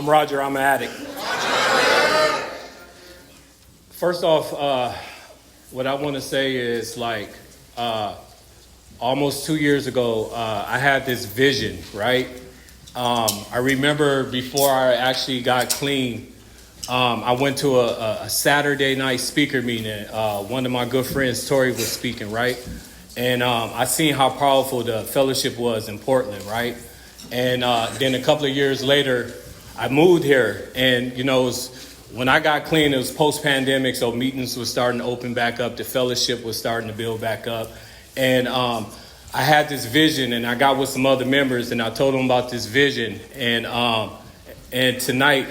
I'm Roger. I'm an addict. First off, what I want to say is almost 2 years ago, I had this vision, right? I remember before I actually got clean, I went to a Saturday night speaker meeting. One of my good friends, Tori, was speaking, right? And I seen how powerful the fellowship was in Portland, right? And then a couple of years later, I moved here, and when I got clean, it was post-pandemic, so meetings were starting to open back up. The fellowship was starting to build back up. And I had this vision, and I got with some other members, and I told them about this vision. And tonight,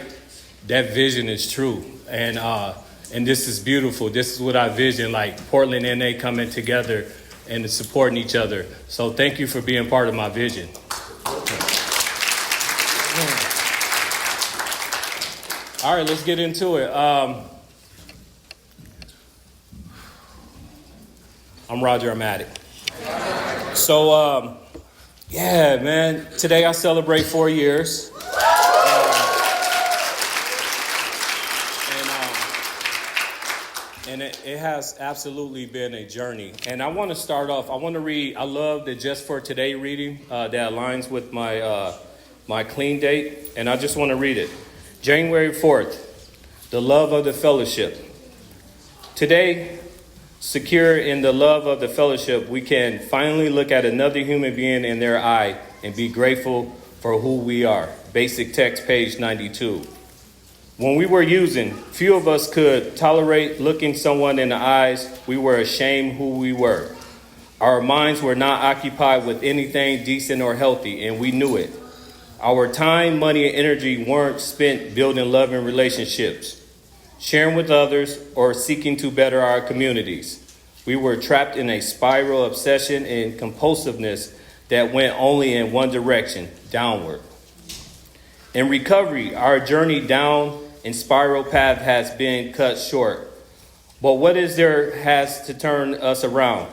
that vision is true. And this is beautiful. This is what I vision, like Portland and NA coming together and supporting each other. So thank you for being part of my vision. All right, let's get into it. I'm Roger. I'm addict. So, yeah, man. Today I celebrate 4 years. And it has absolutely been a journey. And I want to start off. I want to read. I love the Just for Today reading that aligns with my clean date. And I just want to read it. January 4th, the love of the fellowship. Today, secure in the love of the fellowship, we can finally look at another human being in their eye and be grateful for who we are. Basic text, page 92. When we were using, few of us could tolerate looking someone in the eyes. We were ashamed who we were. Our minds were not occupied with anything decent or healthy, and we knew it. Our time, money, and energy weren't spent building loving relationships, sharing with others, or seeking to better our communities. We were trapped in a spiral of obsession and compulsiveness that went only in one direction, downward. In recovery, our journey down and spiral path has been cut short. But what is there has to turn us around,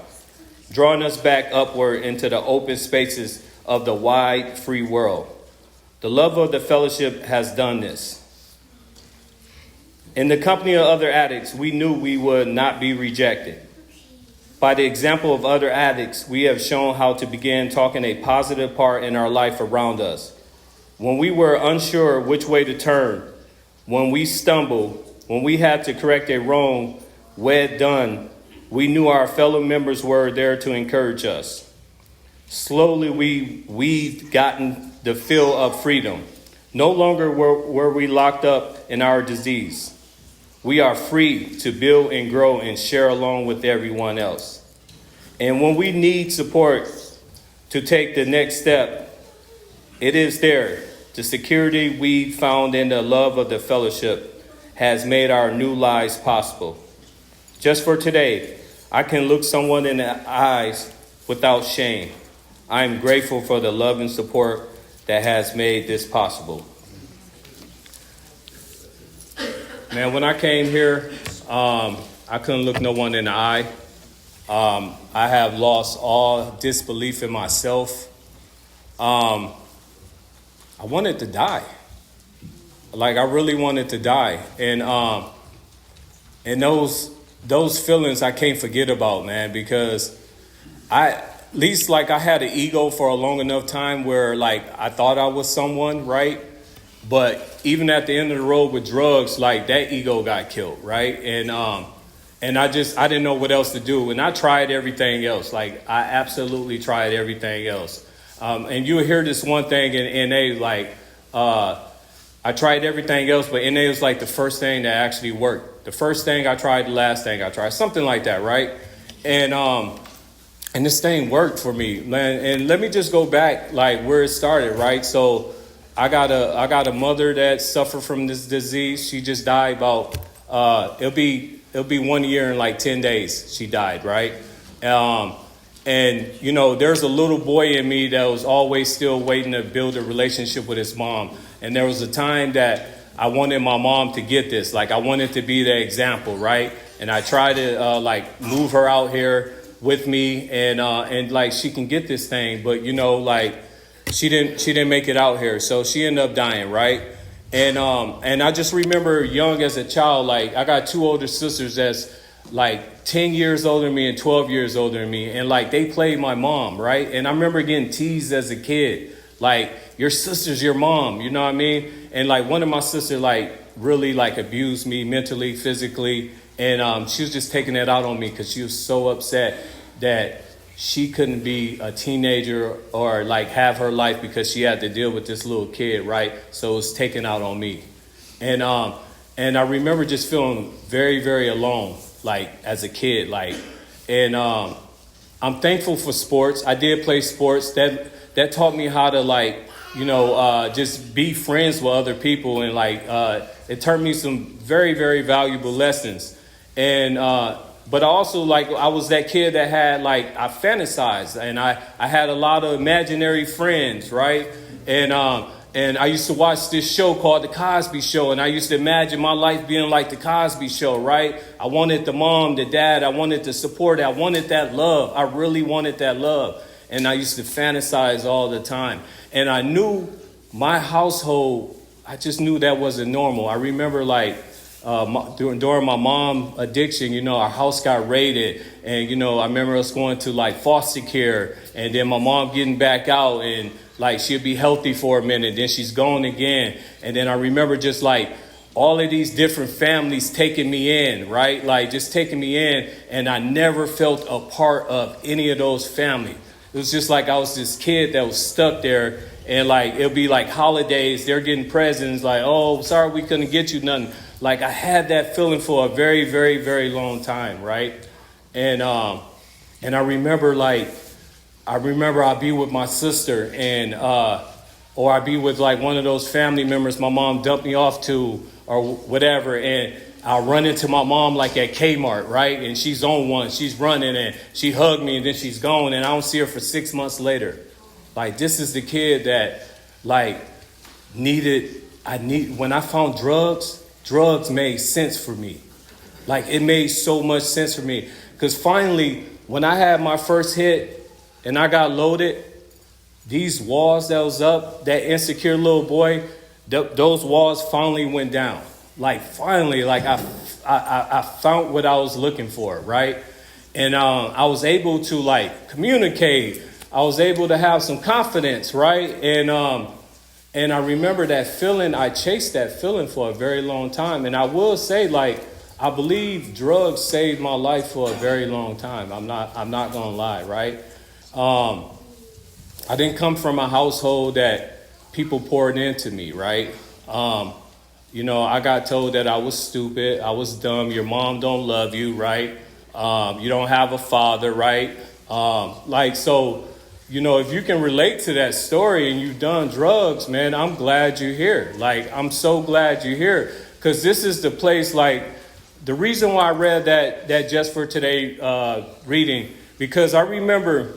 drawing us back upward into the open spaces of the wide, free world. The love of the fellowship has done this. In the company of other addicts, we knew we would not be rejected. By the example of other addicts, we have shown how to begin talking a positive part in our life around us. When we were unsure which way to turn, when we stumbled, when we had to correct a wrong we'd done, we knew our fellow members were there to encourage us. Slowly, we've gotten the feel of freedom. No longer were we locked up in our disease. We are free to build and grow and share along with everyone else. And when we need support to take the next step, it is there. The security we found in the love of the fellowship has made our new lives possible. Just for today, I can look someone in the eyes without shame. I am grateful for the love and support that has made this possible. Man, when I came here, I couldn't look no one in the eye. I have lost all disbelief in myself. I wanted to die. I really wanted to die. And those feelings I can't forget about, man, because I had an ego for a long enough time where I thought I was someone, right? But even at the end of the road with drugs, that ego got killed, right? And I didn't know what else to do. And I tried everything else. I absolutely tried everything else. And you'll hear this one thing in NA, I tried everything else, but NA was the first thing that actually worked. The first thing I tried, the last thing I tried, something like that, right? And this thing worked for me, man. And let me just go back where it started, right? So I got a mother that suffered from this disease. She just died about it'll be 1 year and 10 days she died, right? And there's a little boy in me that was always still waiting to build a relationship with his mom. And there was a time that I wanted my mom to get this. I wanted to be the example, right? And I tried to move her out here with me and she can get this thing, but she didn't make it out here, so she ended up dying, right? And I just remember young as a child, like I got two older sisters that's like 10 years older than me and 12 years older than me. And like they played my mom, right? And I remember getting teased as a kid, like your sister's your mom, you know what I mean? And like one of my sisters like really like abused me mentally, physically. And she was just taking that out on me because she was so upset that she couldn't be a teenager or like have her life because she had to deal with this little kid, right? So it was taken out on me. And I remember just feeling very, very alone, like as a kid, like, and I'm thankful for sports. I did play sports. That taught me how to like, just be friends with other people. And like, it taught me some very, very valuable lessons. And, but also, like, I was that kid that had, like, I fantasized. And I had a lot of imaginary friends, right? And I used to watch this show called The Cosby Show. And I used to imagine my life being like The Cosby Show, right? I wanted the mom, the dad. I wanted the support. I wanted that love. I really wanted that love. And I used to fantasize all the time. And I knew my household, I just knew that wasn't normal. I remember, like, during my mom addiction, our house got raided. And, I remember us going to like foster care and then my mom getting back out and like she'll be healthy for a minute. Then she's gone again. And then I remember just like all of these different families taking me in, right? Like just taking me in. And I never felt a part of any of those families. It was just like I was this kid that was stuck there. And like it'll be like holidays. They're getting presents like, oh, sorry, we couldn't get you nothing. Like I had that feeling for a very, very, very long time, right? And I remember I'd be with my sister and or I'd be with like one of those family members my mom dumped me off to or whatever, and I'll run into my mom like at Kmart, right? And she's on one, she's running and she hugged me and then she's gone and I don't see her for 6 months later. Like this is the kid that like when I found drugs made sense for me. Like it made so much sense for me. Because finally, when I had my first hit and I got loaded, these walls that was up, that insecure little boy, those walls finally went down. Like finally, like I found what I was looking for, right? And I was able to like communicate. I was able to have some confidence, right? And I remember that feeling. I chased that feeling for a very long time. And I will say, like, I believe drugs saved my life for a very long time. I'm not gonna lie, right? I didn't come from a household that people poured into me, right? I got told that I was stupid, I was dumb. Your mom don't love you, right? You don't have a father, right? If you can relate to that story and you've done drugs, man, I'm glad you're here. Like, I'm so glad you're here. Because this is the place, like, the reason why I read that just for today reading, because I remember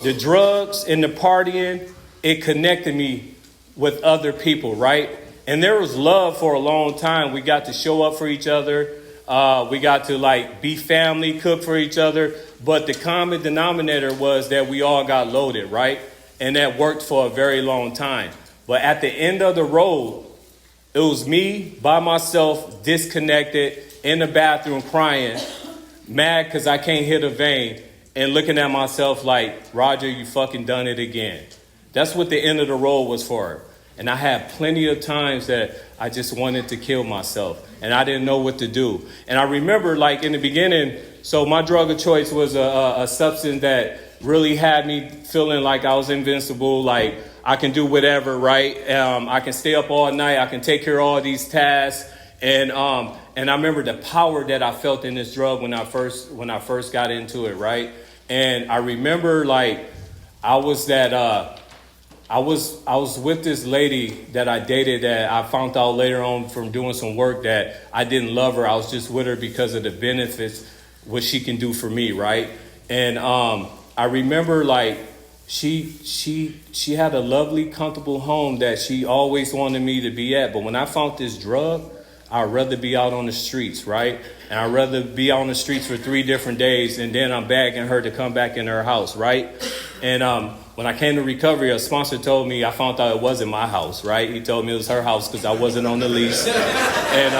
the drugs and the partying, it connected me with other people, right? And there was love for a long time. We got to show up for each other. We got to, like, be family, cook for each other. But the common denominator was that we all got loaded, right? And that worked for a very long time. But at the end of the road, it was me by myself, disconnected, in the bathroom crying, mad because I can't hit a vein, and looking at myself like, Roger, you fucking done it again. That's what the end of the road was for. And I had plenty of times that I just wanted to kill myself. And I didn't know what to do. And I remember, like, in the beginning, so my drug of choice was a substance that really had me feeling like I was invincible, like I can do whatever, right? I can stay up all night. I can take care of all these tasks. And I remember the power that I felt in this drug when I first got into it, right? And I remember, like, I was with this lady that I dated that I found out later on from doing some work that I didn't love her. I was just with her because of the benefits, what she can do for me, right? And I remember, like, she had a lovely, comfortable home that she always wanted me to be at. But when I found this drug, I'd rather be out on the streets, right? And I'd rather be out on the streets for 3 different days, and then I'm begging her to come back in her house, right? And when I came to recovery, a sponsor told me, I found out it wasn't my house, right? He told me it was her house because I wasn't on the lease. And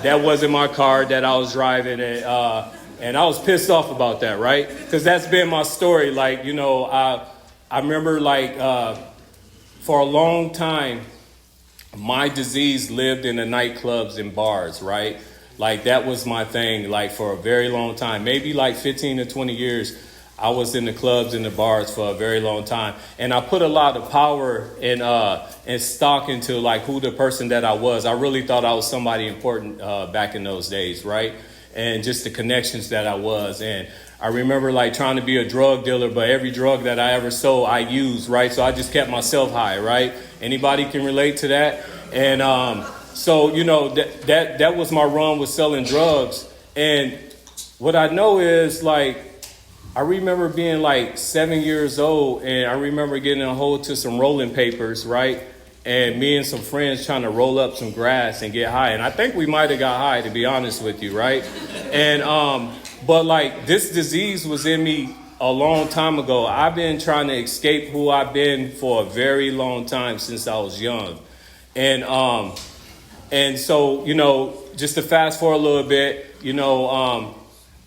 that wasn't my car that I was driving. And I was pissed off about that, right? Because that's been my story. Like, you know, I remember, like, for a long time, my disease lived in the nightclubs and bars, right? Like, that was my thing, like, for a very long time. Maybe like 15 to 20 years, I was in the clubs and the bars for a very long time. And I put a lot of power and stock into, like, who the person that I was. I really thought I was somebody important back in those days, right? And just the connections that I was. And I remember, like, trying to be a drug dealer, but every drug that I ever sold, I used, right? So I just kept myself high, right? Anybody can relate to that? And so, you know, that was my run with selling drugs. And what I know is, like, I remember being like 7 years old, and I remember getting a hold to some rolling papers, right? And me and some friends trying to roll up some grass and get high. And I think we might have got high, to be honest with you, right? And but like, this disease was in me a long time ago. I've been trying to escape who I've been for a very long time, since I was young. And so, you know, just to fast forward a little bit, you know,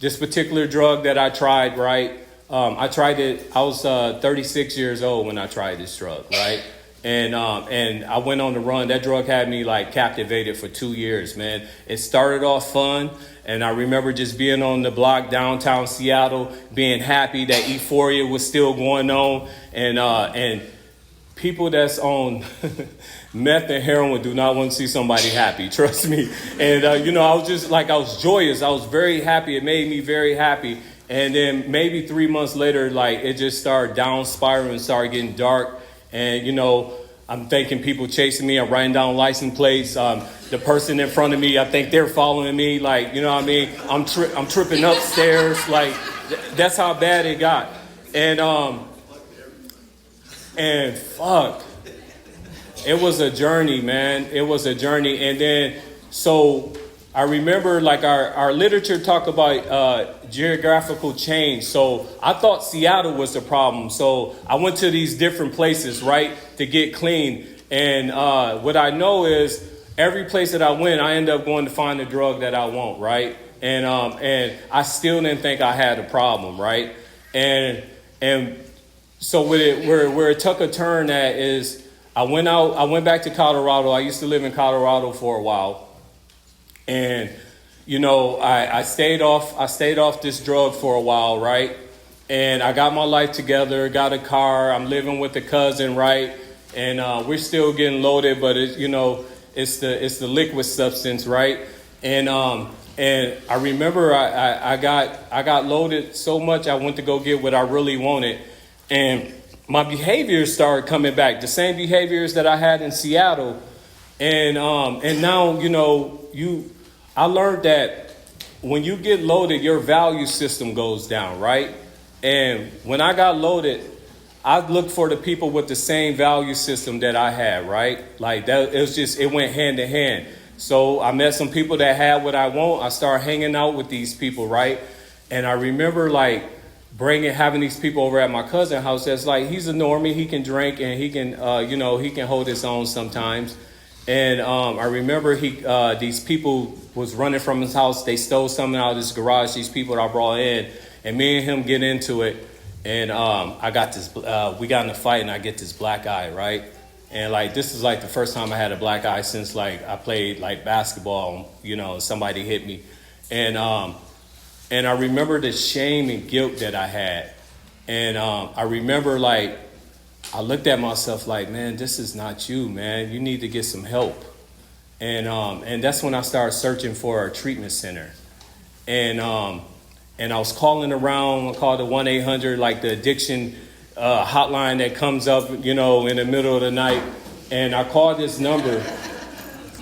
this particular drug that I tried, right? I tried it. I was 36 years old when I tried this drug, right? And I went on the run. That drug had me, like, captivated for 2 years, man. It started off fun, and I remember just being on the block downtown Seattle, being happy that euphoria was still going on, and people that's on meth and heroin do not want to see somebody happy. Trust me. And, you know, I was just like, I was joyous. I was very happy. It made me very happy. And then maybe 3 months later, like, it just started down spiraling, started getting dark. And, you know, I'm thinking people chasing me. I'm writing down license plates. The person in front of me, I think they're following me. Like, you know what I mean? I'm tripping upstairs. Like, that's how bad it got. And fuck, it was a journey, man. It was a journey. And then, so I remember, like, our literature talk about geographical change. So I thought Seattle was the problem. So I went to these different places, right, to get clean. And what I know is every place that I went, I end up going to find the drug that I want, right? And I still didn't think I had a problem, right? And so where it took a turn at is I went back to Colorado. I used to live in Colorado for a while. And, you know, I stayed off this drug for a while, right? And I got my life together, got a car. I'm living with a cousin, right? And we're still getting loaded, but it's the liquid substance, right? And I remember I got loaded so much I went to go get what I really wanted. And my behaviors started coming back, the same behaviors that I had in Seattle. And now, you know, I learned that when you get loaded, your value system goes down, right? And when I got loaded, I looked for the people with the same value system that I had, right? Like, that, it went hand in hand. So I met some people that had what I want. I started hanging out with these people, right? And I remember, like, having these people over at my cousin's house. That's like, he's a normie, he can drink, and he can, he can hold his own sometimes. And I remember these people was running from his house. They stole something out of his garage, these people that I brought in. And me and him get into it. And we got in a fight, and I get this black eye, right? And, like, this is, like, the first time I had a black eye since, like, I played, like, basketball, you know, somebody hit me. And I remember the shame and guilt that I had. And I remember, like, I looked at myself like, man, this is not you, man. You need to get some help. And that's when I started searching for a treatment center. And I was calling around. I called the 1-800, like the addiction hotline that comes up, you know, in the middle of the night. And I called this number.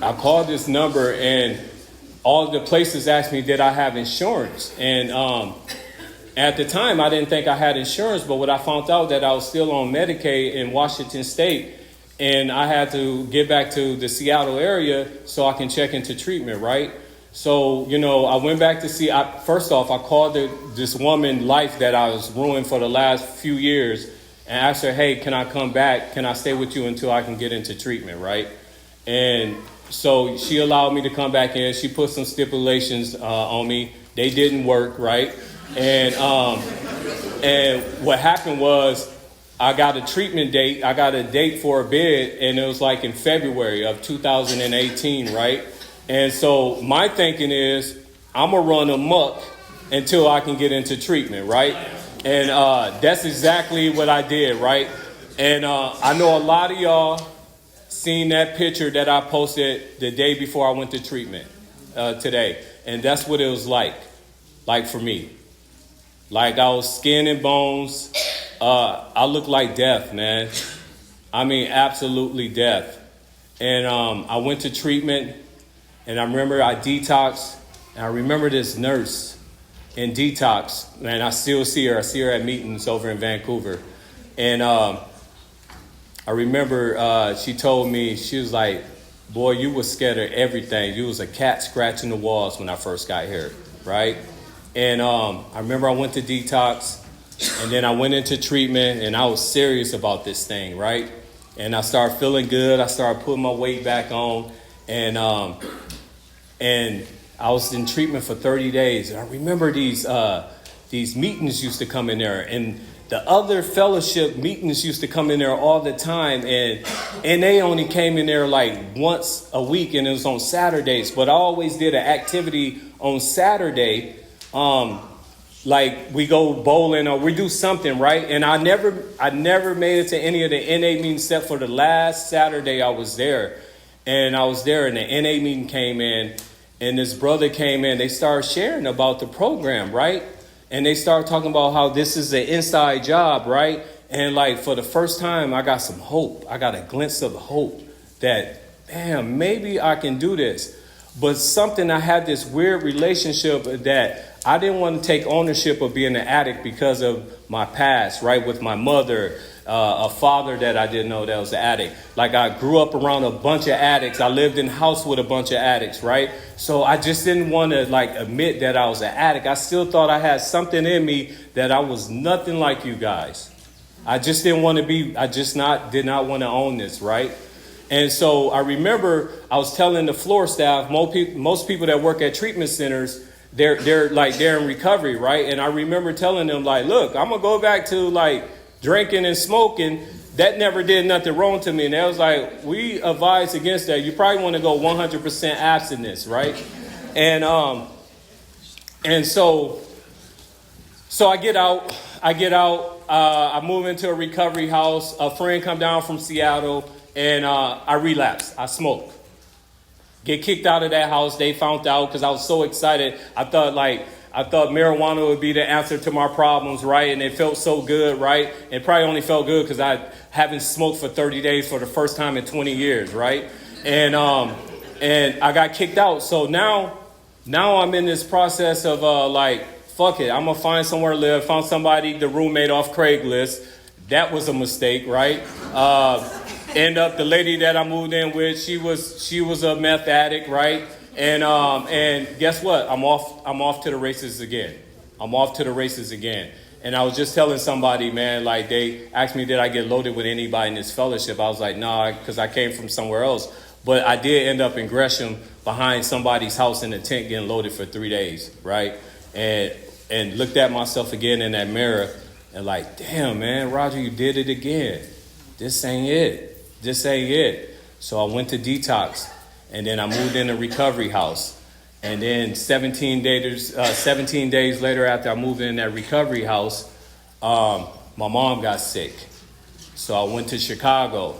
And all the places asked me, did I have insurance? And at the time, I didn't think I had insurance. But what I found out that I was still on Medicaid in Washington State. And I had to get back to the Seattle area so I can check into treatment, right? So, you know, I went back to see. First off, I called this woman life that I was ruined for the last few years. and asked her, hey, can I come back? Can I stay with you until I can get into treatment, right? And so she allowed me to come back in. She put some stipulations on me. They didn't work, right? And what happened was I got a treatment date. I got a date for a bid, and it was like in February of 2018, right? And so my thinking is I'm going to run amok until I can get into treatment, right? And that's exactly what I did, right? And I know a lot of y'all seen that picture that I posted the day before I went to treatment today. And that's what it was like for me. Like I was skin and bones. I looked like death, man. I mean, absolutely death. And I went to treatment, and I remember I detoxed. And I remember this nurse in detox, and I still see her. I see her at meetings over in Vancouver. And I remember she told me, she was like, boy, you was scared of everything. You was a cat scratching the walls when I first got here, right? And I remember I went to detox, and then I went into treatment, and I was serious about this thing, right? And I started feeling good. I started putting my weight back on, and I was in treatment for 30 days. And I remember these meetings used to come in there, and the other fellowship meetings used to come in there all the time, and they only came in there like once a week, and it was on Saturdays. But I always did an activity on Saturday, like we go bowling or we do something, right? And I never made it to any of the NA meetings except for the last Saturday I was there. And I was there, and the NA meeting came in, and this brother came in. They started sharing about the program, right? And they started talking about how this is an inside job, right? And like for the first time, I got some hope. I got a glimpse of hope that, damn, maybe I can do this. But something, I had this weird relationship that I didn't want to take ownership of being an addict because of my past, right? With my mother, a father that I didn't know that was an addict. Like I grew up around a bunch of addicts. I lived in a house with a bunch of addicts, right? So I just didn't want to like admit that I was an addict. I still thought I had something in me that I was nothing like you guys. I just didn't want to be, did not want to own this, right? And so I remember I was telling the floor staff, most people that work at treatment centers, they're in recovery, right? And I remember telling them like, look, I'm going to go back to like drinking and smoking. That never did nothing wrong to me. And they was like, we advise against that. You probably want to go 100% abstinence, right? And so I get out, I move into a recovery house. A friend come down from Seattle, and I relapse. I smoke. Get kicked out of that house. They found out because I was so excited. I thought marijuana would be the answer to my problems, right? And it felt so good, right? It probably only felt good because I haven't smoked for 30 days for the first time in 20 years, right? And I got kicked out. So now I'm in this process of fuck it. I'm going to find somewhere to live. Found somebody, the roommate off Craigslist. That was a mistake, right? End up the lady that I moved in with, she was a meth addict, right? And guess what? I'm off to the races again. And I was just telling somebody, man, like they asked me, did I get loaded with anybody in this fellowship? I was like, nah, because I came from somewhere else. But I did end up in Gresham behind somebody's house in a tent getting loaded for 3 days, right? And looked at myself again in that mirror and like, damn, man, Roger, you did it again. This ain't it. So I went to detox, and then I moved in a recovery house. And then 17 days later after I moved in that recovery house, my mom got sick. So I went to Chicago,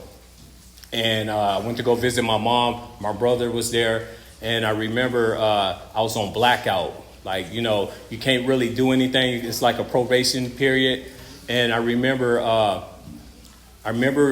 and I went to go visit my mom. My brother was there, and I remember I was on blackout. Like, you know, you can't really do anything. It's like a probation period. And I remember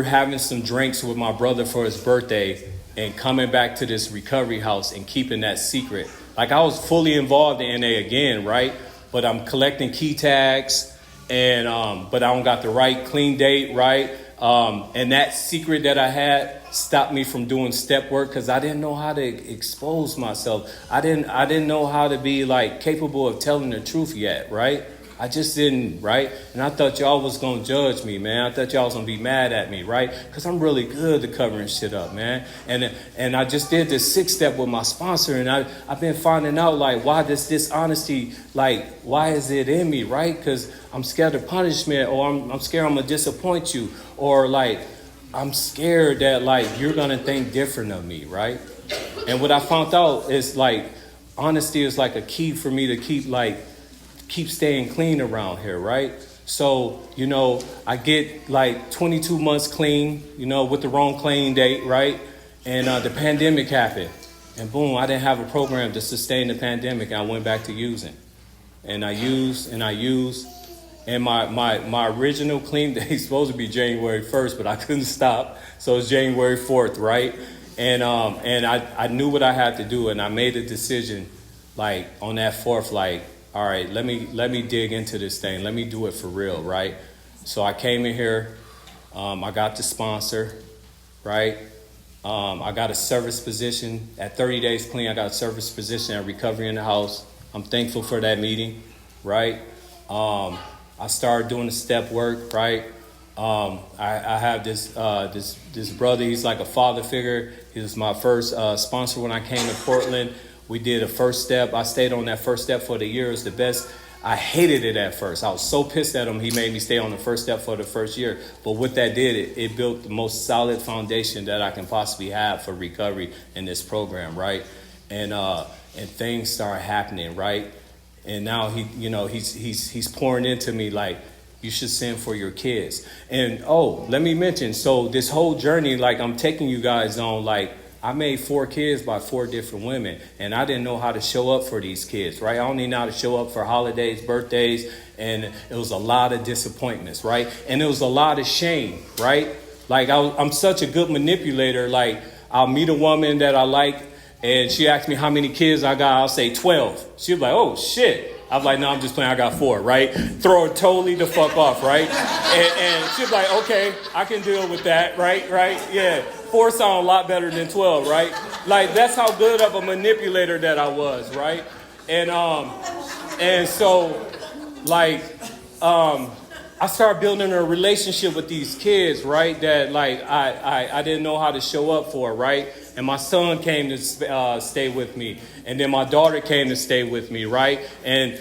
having some drinks with my brother for his birthday and coming back to this recovery house and keeping that secret. Like I was fully involved in NA again, right? But I'm collecting key tags, and but I don't got the right clean date, right? And that secret that I had stopped me from doing step work because I didn't know how to expose myself. I didn't know how to be like capable of telling the truth yet, right? I just didn't, right? And I thought y'all was going to judge me, man. I thought y'all was going to be mad at me, right? Because I'm really good at covering shit up, man. And I just did this 6-step with my sponsor, and I've been finding out, like, why this dishonesty, like, why is it in me, right? Because I'm scared of punishment, or I'm scared I'm going to disappoint you, or, like, I'm scared that, like, you're going to think different of me, right? And what I found out is, like, honesty is, like, a key for me to keep staying clean around here, right? So, I get like 22 months clean, with the wrong clean date, right? And the pandemic happened. And boom, I didn't have a program to sustain the pandemic. And I went back to using. And I used. And my original clean day is supposed to be January 1st, but I couldn't stop. So it's January 4th, right? And I knew what I had to do. And I made a decision, like, on that 4th, like, all right, let me dig into this thing. Let me do it for real, right? So I came in here. I got the sponsor, right? I got a service position. At 30 days clean, I got a service position at Recovery in the House. I'm thankful for that meeting, right? I started doing the step work, right? I have this brother. He's like a father figure. He was my first sponsor when I came to Portland. We did a first step. I stayed on that first step for the year. It was the best. I hated it at first. I was so pissed at him. He made me stay on the first step for the first year. But what that did, it built the most solid foundation that I can possibly have for recovery in this program, right? And things started happening, right? And now he's pouring into me like, you should send for your kids. And let me mention, so this whole journey, like, I'm taking you guys on, like, I made 4 kids by 4 different women, and I didn't know how to show up for these kids, right? I only know how to show up for holidays, birthdays, and it was a lot of disappointments, right? And it was a lot of shame, right? Like, I'm such a good manipulator. Like, I'll meet a woman that I like, and she asks me how many kids I got. I'll say 12. She'll be like, oh, shit. I'm like, no, I'm just playing. I got 4, right? Throw her totally the fuck off, right? And she'll be like, okay, I can deal with that, right? Yeah. 4 sound a lot better than 12, right? Like, that's how good of a manipulator that I was, right? And so, like, I started building a relationship with these kids, right? That, like, I didn't know how to show up for, right? And my son came to stay with me, and then my daughter came to stay with me, right? And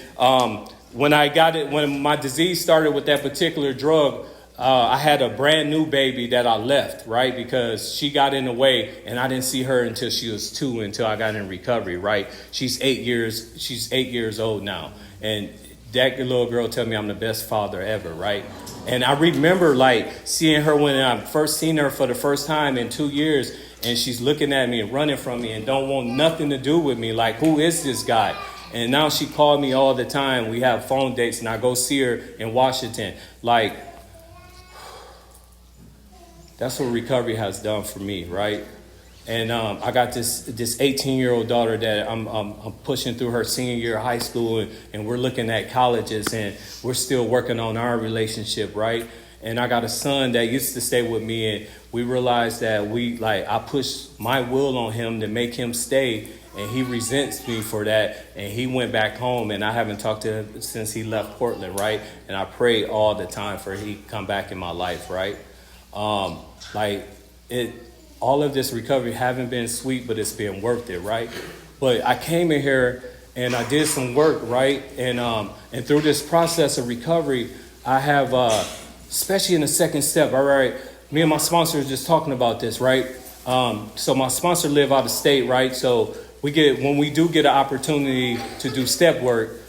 when my disease started with that particular drug, I had a brand new baby that I left, right? Because she got in the way, and I didn't see her until she was 2, until I got in recovery, right? She's 8 years old now. And that little girl told me I'm the best father ever, right? And I remember, like, seeing her when I first seen her for the first time in 2 years, and she's looking at me and running from me and don't want nothing to do with me. Like, who is this guy? And now she called me all the time. We have phone dates, and I go see her in Washington. Like, that's what recovery has done for me, right? And I got this 18-year-old daughter that I'm pushing through her senior year of high school, and we're looking at colleges, and we're still working on our relationship, right? And I got a son that used to stay with me, and we realized that I pushed my will on him to make him stay, and he resents me for that, and he went back home, and I haven't talked to him since he left Portland, right? And I pray all the time for he come back in my life, right? All of this recovery haven't been sweet, but it's been worth it, right? But I came in here and I did some work, right? And through this process of recovery, I have, especially in the second step, all right? Me and my sponsor are just talking about this, right? So my sponsor live out of state, right? So when we do get an opportunity to do step work,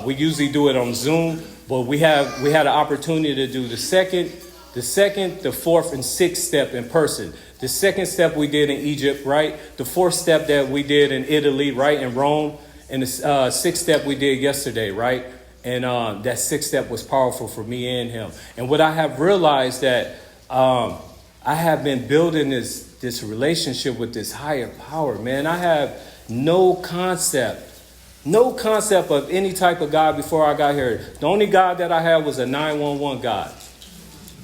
we usually do it on Zoom, but we had an opportunity to do the second, the 4th, and 6th step in person. The second step we did in Egypt, right? The 4th step that we did in Italy, right, in Rome. And the 6th step we did yesterday, right? And that 6th step was powerful for me and him. And what I have realized that I have been building this relationship with this higher power, man. I have no concept of any type of God before I got here. The only God that I had was a 911 God.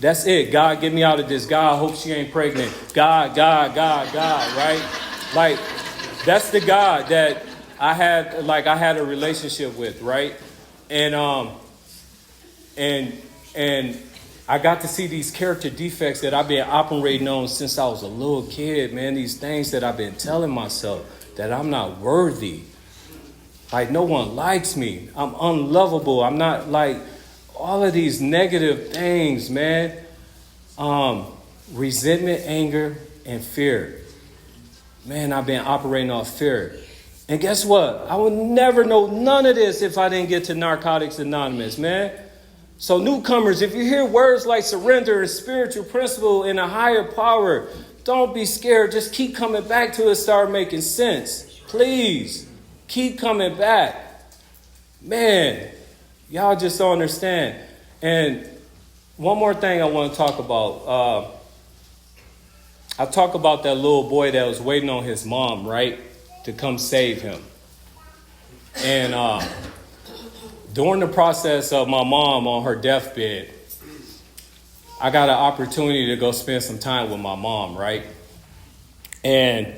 That's it. God, get me out of this. God, I hope she ain't pregnant. God, right? Like, that's the God that I had a relationship with, right? And And I got to see these character defects that I've been operating on since I was a little kid, man. These things that I've been telling myself that I'm not worthy. Like, no one likes me. I'm unlovable. I'm not like all of these negative things, man. Resentment, anger, and fear. Man, I've been operating off fear. And guess what? I would never know none of this if I didn't get to Narcotics Anonymous, man. So newcomers, if you hear words like surrender and spiritual principle and a higher power, don't be scared. Just keep coming back till it start making sense. Please, keep coming back. Man, y'all just don't understand. And one more thing I want to talk about. I talk about that little boy that was waiting on his mom, right, to come save him. And during the process of my mom on her deathbed, I got an opportunity to go spend some time with my mom, right? And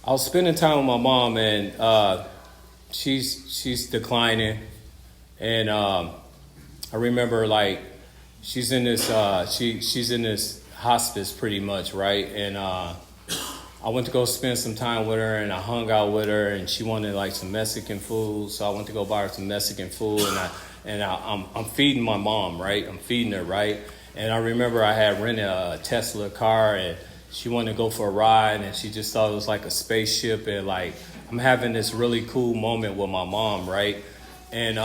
I was spending time with my mom, and she's declining. And I remember, like, she's in this she's in this hospice pretty much, right? And I went to go spend some time with her, and I hung out with her, and she wanted like some Mexican food, so I went to go buy her some Mexican food, and I'm feeding my mom, right? I'm feeding her, right? And I remember I had rented a Tesla car, and she wanted to go for a ride, and she just thought it was like a spaceship, and like I'm having this really cool moment with my mom, right? And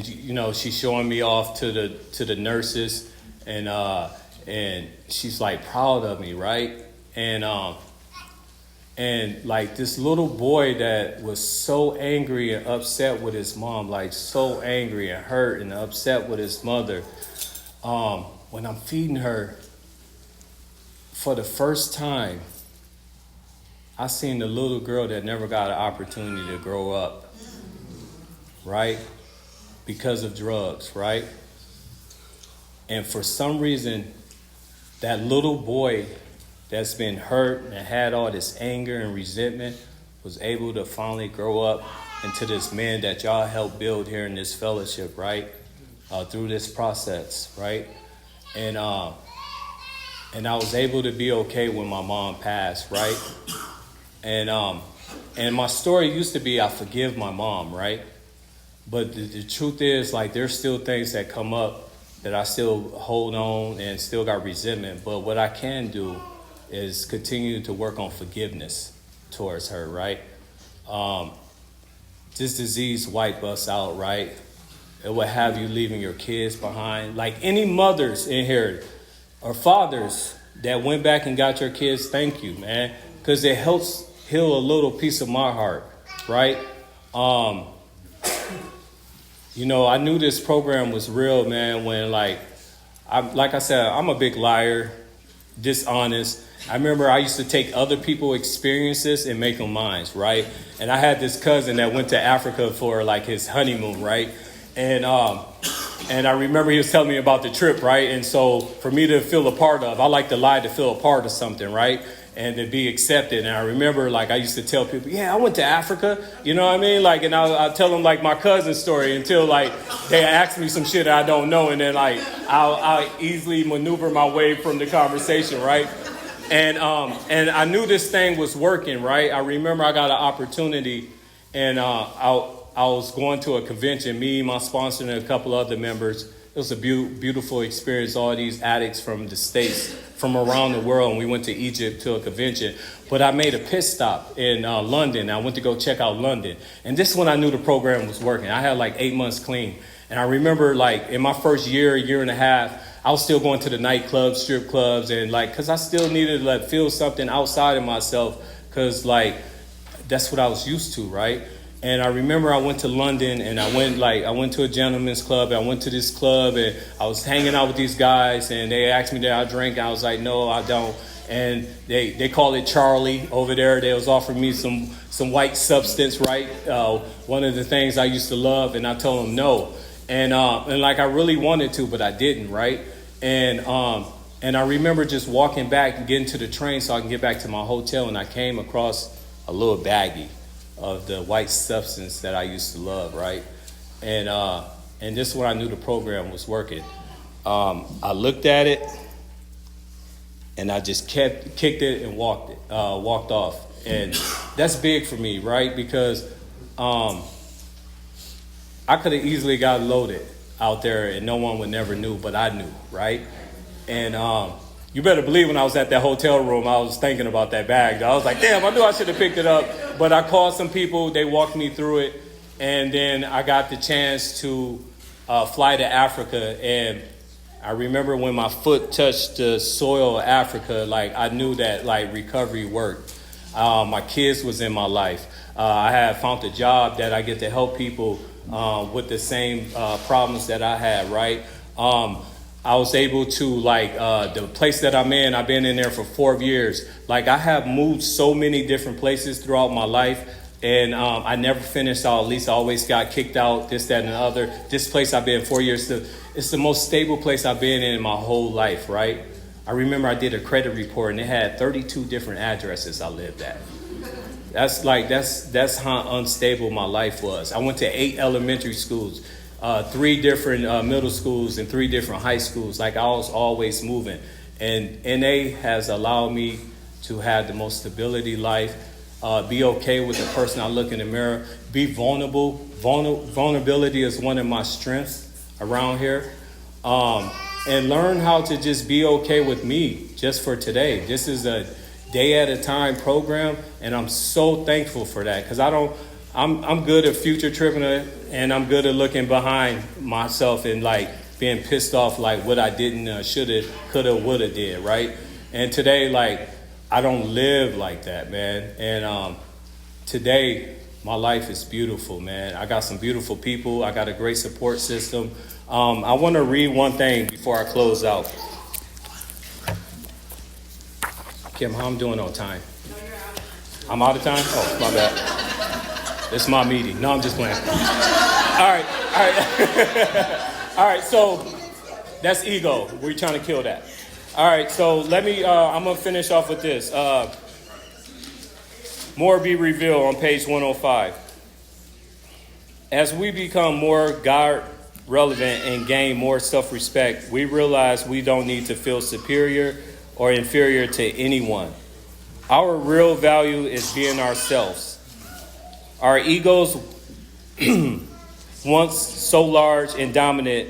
you know, she's showing me off to the nurses, and she's like proud of me, right? And like this little boy that was so angry and upset with his mom, like so angry and hurt and upset with his mother, when I'm feeding her, for the first time, I seen the little girl that never got an opportunity to grow up, right? Because of drugs, right? And for some reason, that little boy that's been hurt and had all this anger and resentment was able to finally grow up into this man that y'all helped build here in this fellowship, right? Through this process, right? And I was able to be okay when my mom passed, right? And my story used to be I forgive my mom, right? But the truth is, like, there's still things that come up that I still hold on and still got resentment. But what I can do is continue to work on forgiveness towards her, right? This disease wipe us out, right? It will have you leaving your kids behind. Like any mothers in here or fathers that went back and got your kids, thank you, man. Because it helps heal a little piece of my heart, right? You know, I knew this program was real, man, when like I said, I'm a big liar, dishonest. I remember I used to take other people's experiences and make them mine, right? And I had this cousin that went to Africa for like his honeymoon, right? And I remember he was telling me about the trip, right? And so for me to feel a part of, I like to lie to feel a part of something, right? And to be accepted. And I remember, like, I used to tell people, yeah, I went to Africa, you know what I mean? Like, and I'll tell them, like, my cousin's story until, like, they ask me some shit I don't know. And then, like, I'll easily maneuver my way from the conversation, right? And I knew this thing was working, right? I remember I got an opportunity, and I was going to a convention, me, my sponsor, and a couple other members. It was a beautiful experience, all these addicts from the States, from around the world, and we went to Egypt to a convention. But I made a pit stop in London. I went to go check out London. And this is when I knew the program was working. I had like 8 months clean. And I remember like in my first year and a half, I was still going to the nightclubs, strip clubs, and like, because I still needed to like feel something outside of myself, because like that's what I was used to, right? And I remember I went to London, and I went to a gentleman's club. I went to this club, and I was hanging out with these guys, and they asked me did I drink. I was like, no, I don't. And they call it Charlie over there. They was offering me some white substance, right? One of the things I used to love, and I told them no. And like I really wanted to, but I didn't, right? And I remember just walking back and getting to the train so I can get back to my hotel, and I came across a little baggie of the white substance that I used to love, right? And this is when I knew the program was working. I looked at it, and I just kicked it and walked off. And that's big for me, right? Because I could have easily got loaded out there, and no one would never knew, but I knew, right? And you better believe when I was at that hotel room, I was thinking about that bag. I was like, damn, I knew I should have picked it up. But I called some people, they walked me through it, and then I got the chance to fly to Africa. And I remember when my foot touched the soil of Africa, like I knew that like recovery worked. My kids was in my life. I had found a job that I get to help people with the same problems that I had, right? I was able to, like, the place that I'm in, I've been in there for 4 years. Like, I have moved so many different places throughout my life, and I never finished out. At least I always got kicked out, this, that, and the other. This place I've been 4 years. It's the most stable place I've been in my whole life, right? I remember I did a credit report, and it had 32 different addresses I lived at. That's how unstable my life was. I went to 8 elementary schools. 3 different middle schools and 3 different high schools. Like I was always moving. And NA has allowed me to have the most stability life, be okay with the person I look in the mirror, be vulnerable. Vulnerability is one of my strengths around here. And learn how to just be okay with me just for today. This is a day at a time program, and I'm so thankful for that because I'm good at future tripping, and I'm good at looking behind myself and like being pissed off like what I didn't, shoulda, coulda, woulda did, right? And today, like, I don't live like that, man. And today, my life is beautiful, man. I got some beautiful people. I got a great support system. I want to read one thing before I close out. Kim, how I'm doing on time? I'm out of time? Oh, my bad. It's my meeting. No, I'm just playing. All right. All right, so that's ego. We're trying to kill that. All right, so let me, I'm going to finish off with this. More be revealed on page 105. As we become more God relevant and gain more self-respect, we realize we don't need to feel superior or inferior to anyone. Our real value is being ourselves. Our egos, once so large and dominant,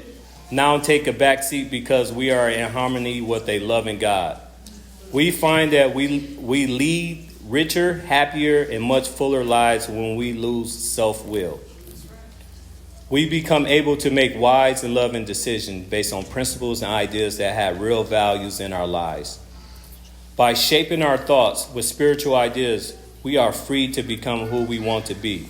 now take a backseat because we are in harmony with a loving God. We find that we lead richer, happier, and much fuller lives when we lose self-will. We become able to make wise and loving decisions based on principles and ideas that have real values in our lives. By shaping our thoughts with spiritual ideas, we are free to become who we want to be.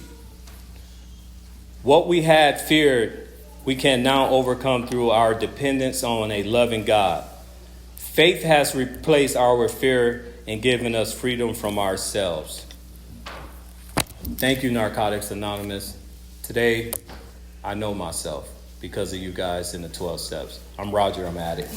What we had feared, we can now overcome through our dependence on a loving God. Faith has replaced our fear and given us freedom from ourselves. Thank you, Narcotics Anonymous. Today, I know myself because of you guys in the 12 steps. I'm Roger, I'm Addict.